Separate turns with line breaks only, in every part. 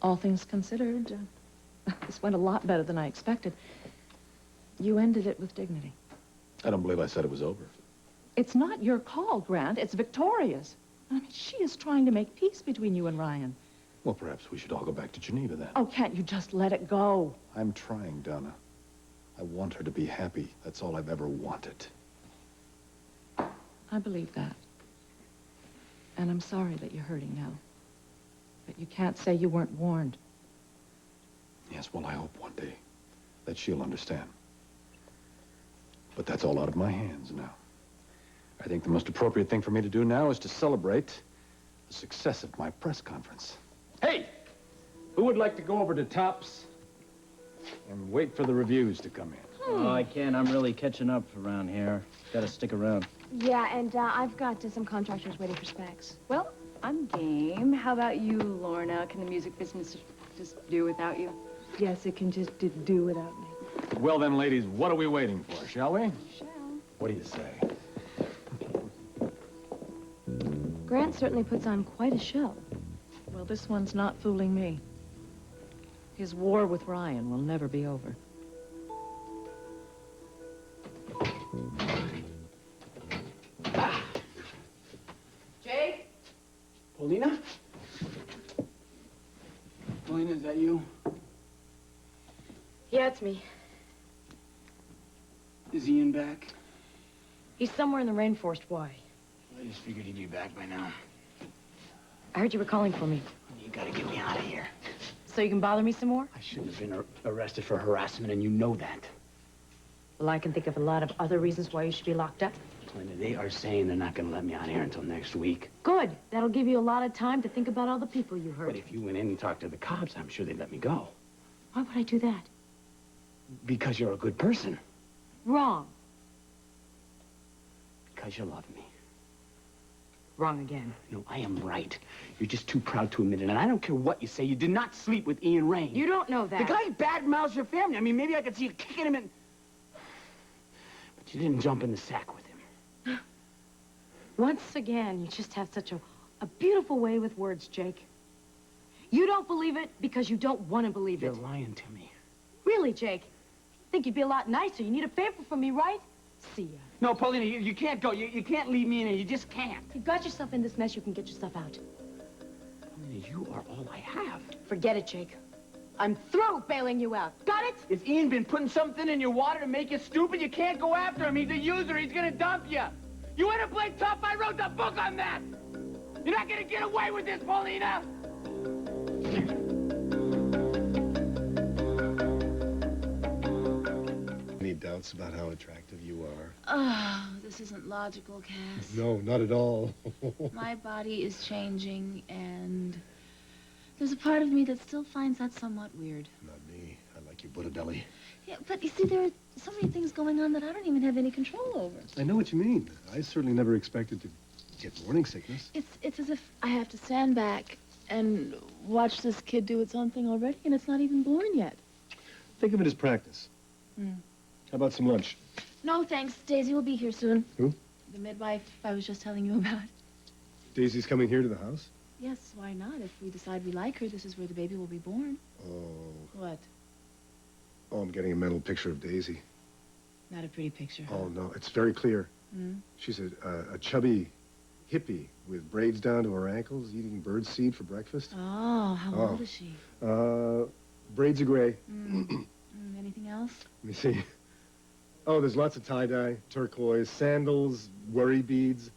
All things considered, this went a lot better than I expected. You ended it with dignity.
I don't believe I said it was over.
It's not your call, Grant. It's Victoria's. I mean, she is trying to make peace between you and Ryan.
Well, perhaps we should all go back to Geneva then.
Oh, can't you just let it go?
I'm trying, Donna. I want her to be happy. That's all I've ever wanted.
I believe that. And I'm sorry that you're hurting now. But you can't say you weren't warned.
Yes, well, I hope one day that she'll understand. But that's all out of my hands now. I think the most appropriate thing for me to do now is to celebrate the success of my press conference. Hey! Who would like to go over to Tops and wait for the reviews to come in?
Oh, I can't. I'm really catching up around here. Gotta stick around.
Yeah, and I've got some contractors waiting for specs.
Well, I'm game. How about you, Lorna? Can the music business just do without you?
Yes, it can just do without me.
Well then, ladies, what are we waiting for, shall we?
Shall.
What do you say?
Grant certainly puts on quite a show.
Well, this one's not fooling me. His war with Ryan will never be over.
Jake?
Paulina? Paulina, is that you?
Yeah, it's me.
Is Ian back?
He's somewhere in the rainforest. Why?
I just figured he'd be back by now.
I heard you were calling for me.
You gotta get me out of here.
So you can bother me some more?
I shouldn't have been arrested for harassment, and you know that.
Well, I can think of a lot of other reasons why you should be locked up.
Paulina, they are saying they're not gonna let me out of here until next week.
Good. That'll give you a lot of time to think about all the people you hurt.
But if you went in and talked to the cops, I'm sure they'd let me go.
Why would I do that?
Because you're a good person.
Wrong.
Because you love me.
Wrong again.
No, I am right. You're just too proud to admit it. And I don't care what you say. You did not sleep with Ian Rain.
You don't know that.
The guy bad-mouths your family. I mean, maybe I could see you kicking him in. But you didn't jump in the sack with him.
Once again, you just have such a beautiful way with words, Jake. You don't believe it because you don't want to believe
You're
it.
lying to me.
Really, Jake? Think you'd be a lot nicer. You need a favor from me, right? See ya.
No, Paulina, you can't go. You can't leave me in here. You just can't.
You got yourself in this mess, you can get yourself out.
Paulina, you are all I have.
Forget it, Jake. I'm through bailing you out. Got it?
Has Ian been putting something in your water to make you stupid? You can't go after him. He's a user. He's gonna dump you. You want to play tough? I wrote the book on that. You're not gonna get away with this, Paulina.
Any doubts about how attractive you are?
Oh, this isn't logical, Cass.
No, not at all.
My body is changing, and there's a part of me that still finds that somewhat weird.
Not me. I like your Buddha belly.
Yeah, but you see, there are so many things going on that I don't even have any control over.
I know what you mean. I certainly never expected to get morning sickness.
It's as if I have to stand back and watch this kid do its own thing already, and it's not even born yet.
Think of it as practice. How about some lunch?
No, thanks. Daisy will be here soon.
Who?
The midwife I was just telling you about.
Daisy's coming here to the house?
Yes, why not? If we decide we like her, this is where the baby will be born.
Oh.
What?
Oh, I'm getting a mental picture of Daisy.
Not a pretty picture.
Oh, no, it's very clear. She's a chubby hippie with braids down to her ankles, eating bird seed for breakfast.
Oh, how old is she?
Braids are gray.
Anything else?
Let me see. Oh, there's lots of tie-dye, turquoise, sandals, worry beads.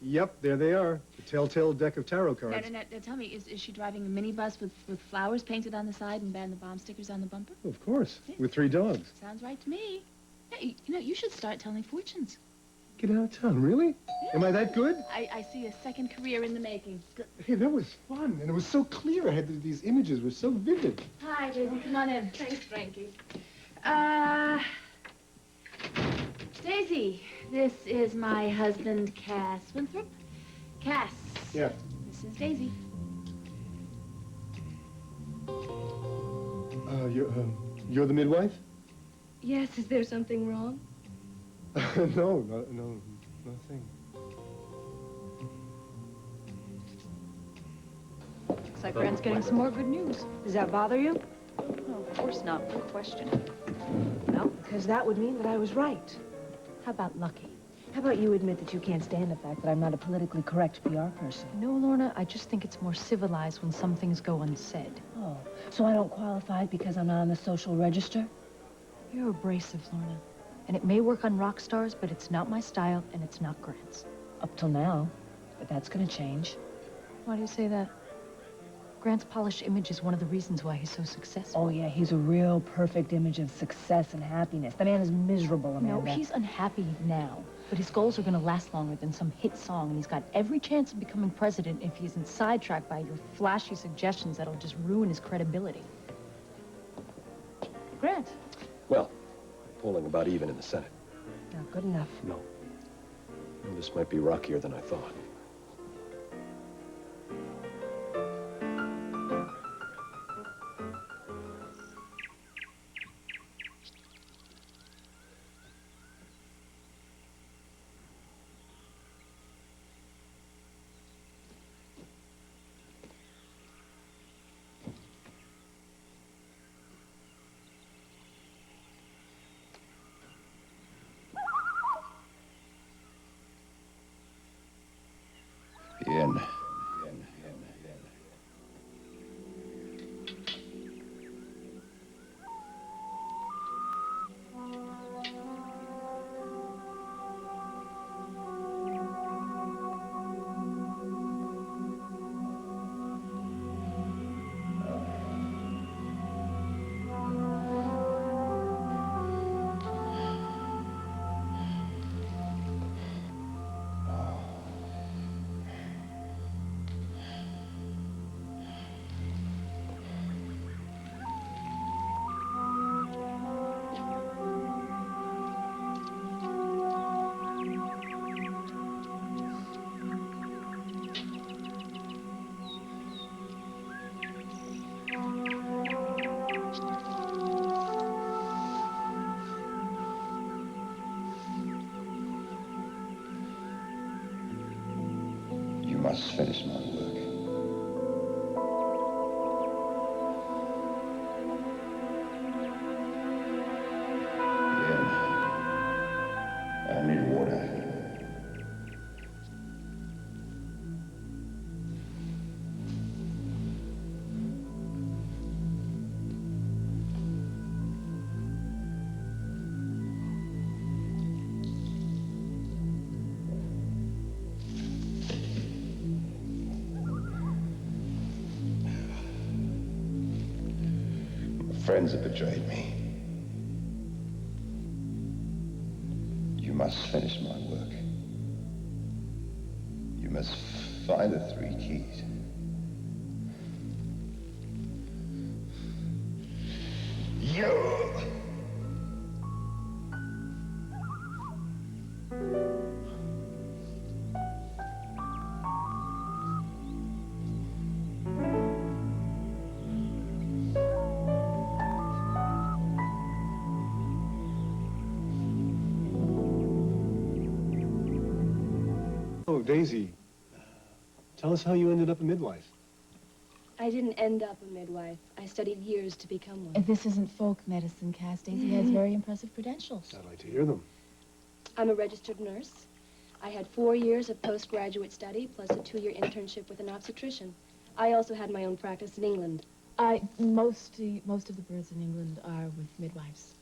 Yep, there they are. The telltale deck of tarot cards.
Now, tell me, is she driving a minibus with flowers painted on the side and the bomb stickers on the bumper?
Of course,
Yeah.
with 3 dogs.
Sounds right to me. Hey, you know, you should start telling fortunes.
Get out of town, really? Am I that good?
I see a second career in the making.
Hey, that was fun, and it was so clear. I had these images were so vivid.
Hi, Jason. Come on in. Thanks, Frankie. Daisy, this is my husband, Cass Winthrop. Cass.
Yeah.
This is Daisy.
You're the midwife?
Yes, is there something wrong?
No, nothing.
Looks like Grant's getting some more good news. Does that bother you?
No, of course not. Good question.
No, because that would mean that I was right.
How about lucky?
How about you admit that you can't stand the fact that I'm not a politically correct PR person?
No, Lorna, I just think it's more civilized when some things go unsaid.
Oh, so I don't qualify because I'm not on the social register?
You're abrasive, Lorna. And it may work on rock stars, but it's not my style, and it's not Grant's.
Up till now, but that's gonna change.
Why do you say that? Grant's polished image is one of the reasons why he's so successful.
Oh, yeah, he's a real perfect image of success and happiness. The man is miserable, Amanda.
No, he's unhappy now, but his goals are going to last longer than some hit song, and he's got every chance of becoming president if he isn't sidetracked by your flashy suggestions that'll just ruin his credibility. Grant.
Well, polling about even in the Senate.
Not good enough.
No. This might be rockier than I thought.
In. You must finish my work. Ian, I need water. Friends have betrayed me. You must finish my work. You must find the 3 keys. You!
Oh, Daisy, tell us how you ended up a midwife.
I didn't end up a midwife. I studied years to become one.
This isn't folk medicine, Cass. Daisy has very impressive credentials.
I'd like to hear them.
I'm a registered nurse. I had 4 years of postgraduate study plus a 2-year internship with an obstetrician. I also had my own practice in England.
Most of the births in England are with midwives.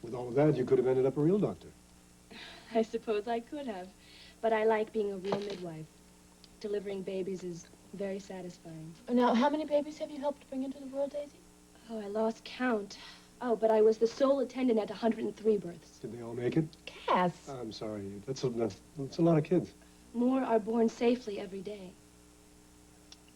With all of that, you could have ended up a real doctor.
I suppose I could have, but I like being a real midwife. Delivering babies is very satisfying.
Now, how many babies have you helped bring into the world, Daisy?
Oh, I lost count. Oh, but I was the sole attendant at 103 births.
Did they all make it?
Cass.
I'm sorry. That's a lot of kids.
More are born safely every day.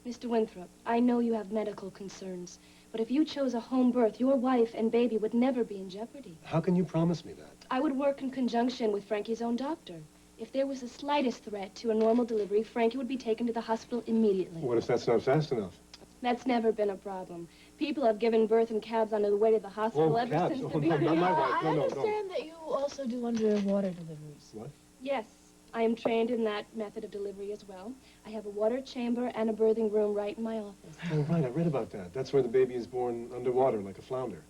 Mr. Winthrop, I know you have medical concerns, but if you chose a home birth, your wife and baby would never be in jeopardy.
How can you promise me that?
I would work in conjunction with Frankie's own doctor. If there was the slightest threat to a normal delivery, Frankie would be taken to the hospital immediately.
What if that's not fast enough?
That's never been a problem. People have given birth in cabs on the way to the hospital ever
cabs.
since
Oh,
the
no,
beginning.
not my wife.
I
No, no,
understand that you also do underwater deliveries.
What?
Yes, I am trained in that method of delivery as well. I have a water chamber and a birthing room right in my office.
Oh, right, I read about that. That's where the baby is born underwater, like a flounder.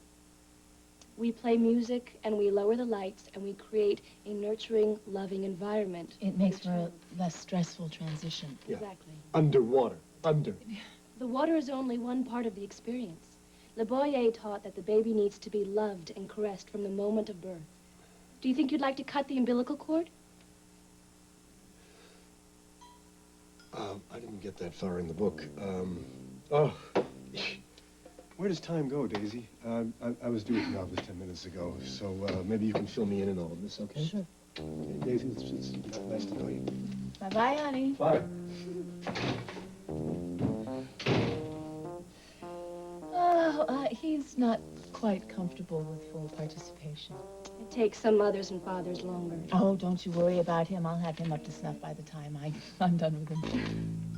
We play music, and we lower the lights, and we create a nurturing, loving environment.
It makes for a less stressful transition.
Yeah.
Exactly.
Underwater. Under.
The water is only one part of the experience. Le Boyer taught that the baby needs to be loved and caressed from the moment of birth. Do you think you'd like to cut the umbilical cord?
I didn't get that far in the book. Oh. Where does time go, Daisy? I was due at the office 10 minutes ago, so maybe you can fill me in all of this, okay?
Sure.
Okay, Daisy, it's nice to know you.
Bye-bye, honey.
Bye.
Oh, he's not quite comfortable with full participation.
It takes some mothers and fathers longer.
Oh, don't you worry about him. I'll have him up to snuff by the time I'm done with him.